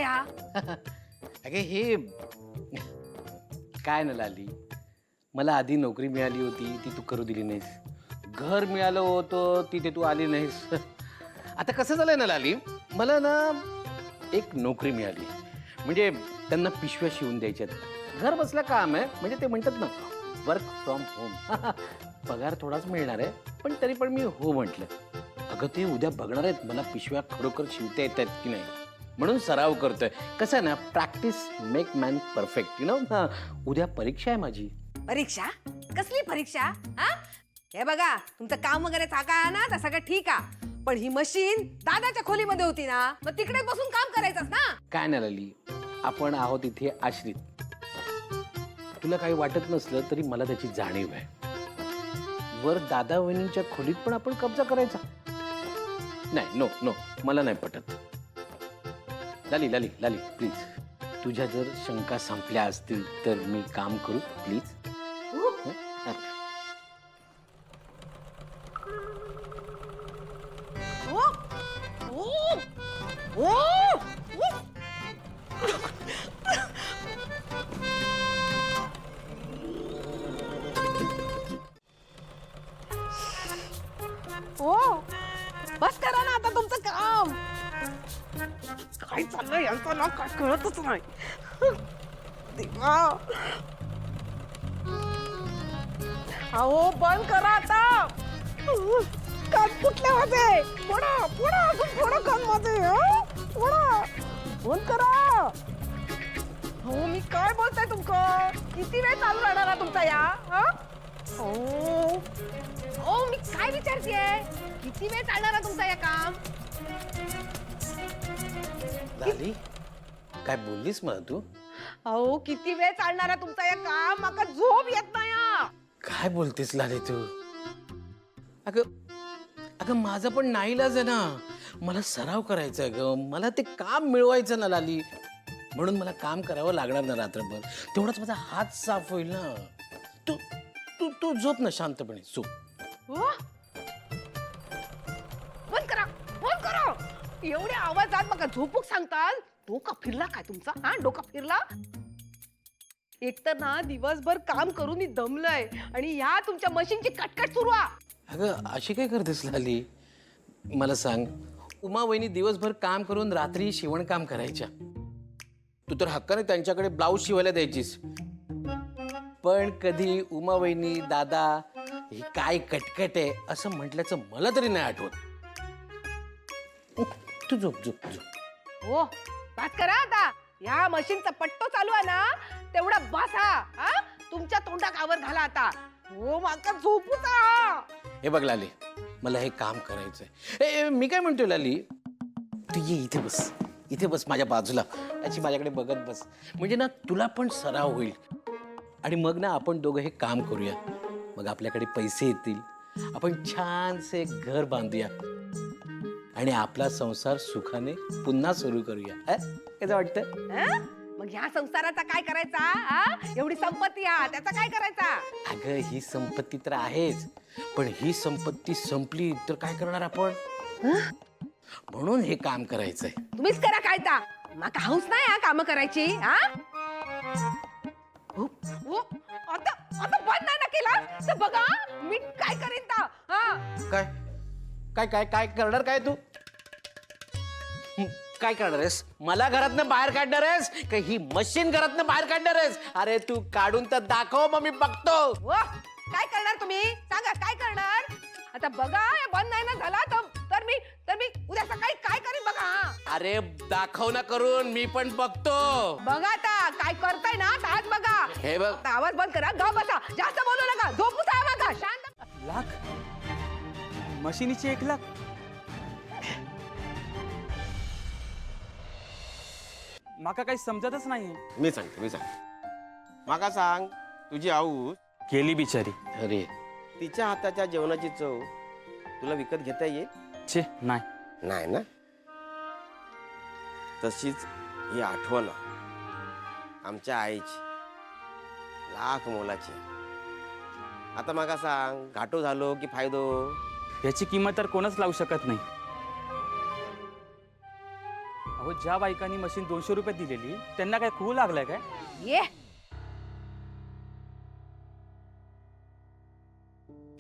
या? अगे हे काय ना लाली, मला आधी नोकरी मिळाली होती ती तू करू दिली नाहीस, घर मिळालं होतं तिथे तू आली नाहीस. आता कसं झालंय ना लाली, मला ना एक नोकरी मिळाली, म्हणजे त्यांना पिशव्या शिवून द्यायच्यात, घर बसलं काम आहे, म्हणजे ते म्हणतात ना वर्क फ्रॉम होम. पगार थोडाच मिळणार आहे, पण तरी पण मी हो म्हटलं. अगं ते उद्या बघणार आहेत मला पिशव्या खरोखर शिवता येत आहेत की नाही, म्हणून सराव करतोय. कसं आहे ना, practice make man perfect, you know. उद्या परीक्षा आहे माझी. परीक्षा? कसली परीक्षा? हा? हे बघा, तुमचं काम वगैरे काय ना तर सगळं ठीक आहे, पण ही मशीन दादाच्या खोलीमध्ये होती ना, मग तिकडे बसून काम करायचंच ना. काय नाही लाली, आपण आहोत इथे आश्रित. तुला काही वाटत नसलं तरी मला त्याची जाणीव आहे. वर दादा वहिनींच्या खोलीत पण आपण कब्जा करायचा नाही. नो नो, मला नाही पटत. लाली लाली लाली प्लीज, तुझ्या जर शंका संपल्या असतील तर मी काम करू प्लीज. हो, बस करा ना आता तुमचं काम. काय चाललंय यांचं ना, काय कळतच नाही. देवा, अहो बंद करा आता. कान फुटले माझे. पुढा पुढा अजून पुढं कान माझे. पुढा बंद करा. हो, मी काय बोलताय तुमचं? किती वेळ चालू राहणार आहे तुमचा या? ओ मी काय विचारतेय, किती वेळ चालणार आहे तुमचा या काम? लाली, काय बोललीस मला तू? अहो किती वेळ चालणार आहे तुमचा या काम? माका झोप येत नाही. काय बोलतेस लाली तू? अगं अगं माझं पण नाईलाज आहे ना, मला सराव करायचा आहे ग, मला ते काम मिळवायचं ना लाली, म्हणून मला काम करावं लागणार ना रात्रभर. तेवढाच माझा हात साफ होईल ना. तू तू तू झोप ना शांतपणे, झोप. बंद करा, बंद करा. एवढ्या आवाजात मग झोपूक सांगताल? डोका फिरला काय तुमचा? हा, डोका फिरला? एक तर ना दिवसभर काम करून मी दमलंय, आणि ह्या तुमच्या मशीनची कटकट सुरू आहे. अगं अशी काय करतेस लाली? मला सांग, उमा वहिनी दिवसभर काम करून रात्री शिवणकाम करायच्या, तू तर हक्काने त्यांच्याकडे ब्लाऊज शिवायला द्यायचीस. पण कधी उमा वहिनी दादा ही काय कटकट आहे असं म्हटल्याचं मला तरी नाही आठवत. तू झोप झोप झोप. हो, बस करा आता. ह्या मशीनचा पट्टो चालू आहे ना, तेवढा बसा. हा, तुमच्या तोंडात आवर घाला आता. हो, माका झोपूच. हे बघ लाली, मला हे काम करायचंय. ए मी काय म्हणतोय लाली, तू ये इथे बस, इथे बस माझ्या बाजूला, याची माझ्याकडे बघत बस, म्हणजे ना तुला पण सराव होईल. आणि मग ना आपण दोघं हे काम करूया, मग आपल्याकडे पैसे येतील, आपण छानसे घर बांधूया आणि आपला संसार सुखाने पुन्हा सुरू करूया. कसं वाटतं? मग ह्या संसाराचा काय करायचा? एवढी संपत्ती हा, त्याचा काय करायचा? अगं ही संपत्ती तर आहेच, पण ही संपत्ती संपली तर काय करणार आपण? म्हणून हे काम करायचंय. तुम्हीच करा काय ता. माका हौस नाही हा काम करायची. हा, आता आता बंद नाही ना केला तर बघा मी काय करीन ता. काय काय काय काय करणार काय तू? काय करणार आहेस? मला घरातनं बाहेर काढणार आहेस का ही मशीन घरातनं बाहेर काढणार आहेस? अरे तू काढून तर दाखव, मग मी बघतो. काय करणार तुम्ही? सांगा काय करणार? आता बघा हे बंद नाही ना झाला तर मी उद्या सकाळी काय करीन बघा. अरे दाखव ना करून, मी पण बघतो. बघा आता काय करताय ना, आज बघा. हे बघ, आवाज बंद करा, गा बसा, जास्त बोलू नका, झोपूच आहे बघा, शांत. लाख मशीनीचे 1 लाख. माका काही समजतच नाहीये. मी सांग माका सांग, तुझी आऊस गेली बिचारी. अरे तिच्या हाताच्या जेवणाची चव तुला विकत घेता येईल? छे नाही. नाही ना. तशीच ही आठवण आमच्या आईची लाख मोलाची. आता माका सांग, घाटो झालो की फायदो? याची किंमत तर कोणच लावू शकत नाही. अहो ज्या बायकांनी मशीन 200 रुपये दिलेली त्यांना काय खूळ लागलाय काय? ये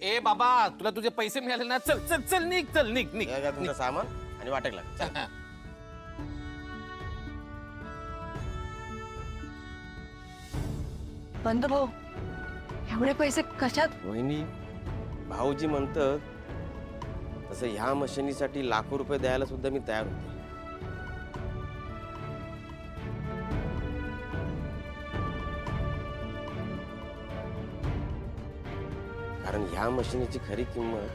ए बाबा, तुला तुझे पैसे मिळाले ना, चल चल चल, निघ, चल निघ निघ. हे घ्या तुमचं सामान आणि वाटेक लाग. चला. बंद भाऊ एवढे पैसे कशात? वहिनी, भाऊजी म्हणतात तसं ह्या मशिनीसाठी लाखो रुपये द्यायला सुद्धा मी तयार होते. कारण ह्या मशिनीची खरी किंमत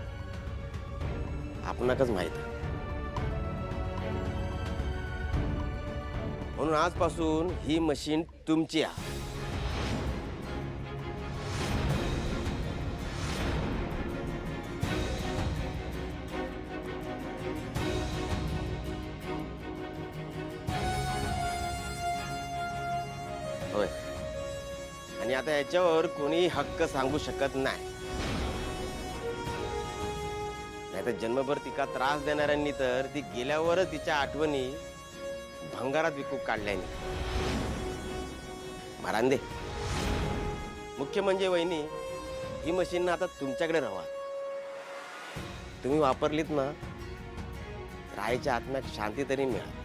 आपणाकच माहित आहे. म्हणून आजपासून ही मशीन तुमची आहे. होय. आणि आता याच्यावर कोणी हक्क सांगू शकत नाही. नाहीतर जन्मभर तिका त्रास देणाऱ्यांनी तर ती गेल्यावरच तिच्या आठवणी भंगारात विकू काढल्यानी. भरांदे, मुख्य म्हणजे वहिनी, ही मशीन आता तुमच्याकडे राहा. तुम्ही वापरलीत ना, राहायच्या आत्म्यात शांती तरी मिळाल.